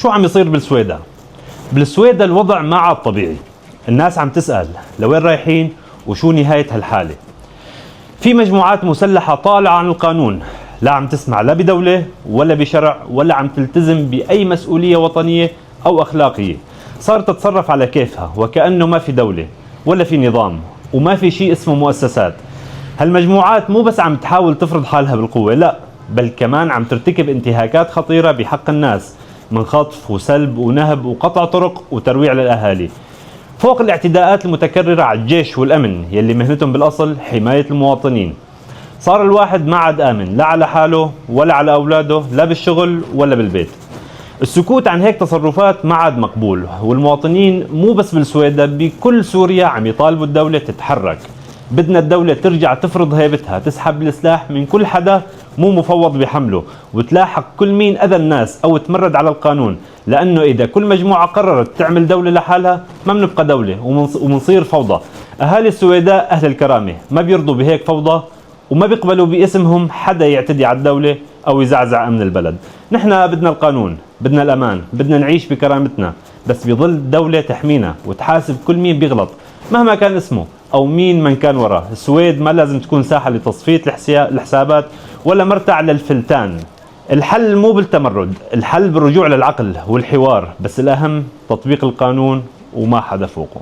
شو عم يصير بالسويدة؟ بالسويدة الوضع ما عاد طبيعي. الناس عم تسأل لوين رايحين وشو نهاية هالحالة. في مجموعات مسلحة طالعة عن القانون، لا عم تسمع لا بدولة ولا بشرع ولا عم تلتزم بأي مسؤولية وطنية أو أخلاقية. صارت تتصرف على كيفها وكأنه ما في دولة ولا في نظام وما في شيء اسمه مؤسسات. هالمجموعات مو بس عم تحاول تفرض حالها بالقوة، لا، بل كمان عم ترتكب انتهاكات خطيرة بحق الناس، من خطف وسلب ونهب وقطع طرق وترويع للأهالي، فوق الاعتداءات المتكررة على الجيش والأمن يلي مهنتهم بالأصل حماية المواطنين. صار الواحد ما عاد آمن لا على حاله ولا على أولاده، لا بالشغل ولا بالبيت. السكوت عن هيك تصرفات ما عاد مقبول، والمواطنين مو بس بالسويدة، بكل سوريا عم يطالبوا الدولة تتحرك. بدنا الدولة ترجع تفرض هيبتها، تسحب السلاح من كل حدا مو مفوض بحمله، وتلاحق كل مين أذى الناس أو تمرد على القانون، لأنه إذا كل مجموعة قررت تعمل دولة لحالها ما بنبقى دولة ومنصير فوضى. أهالي السويداء أهل الكرامة، ما بيرضوا بهيك فوضى وما بيقبلوا باسمهم حدا يعتدي على الدولة أو يزعزع أمن البلد. نحن بدنا القانون، بدنا الأمان، بدنا نعيش بكرامتنا، بس بظل دولة تحمينا وتحاسب كل مين بيغلط مهما كان اسمه أو مين من كان وراه. السويد ما لازم تكون ساحة لتصفية الحسابات ولا مرتع للفلتان. الحل مو بالتمرد، الحل بالرجوع للعقل والحوار، بس الأهم تطبيق القانون وما حدا فوقه.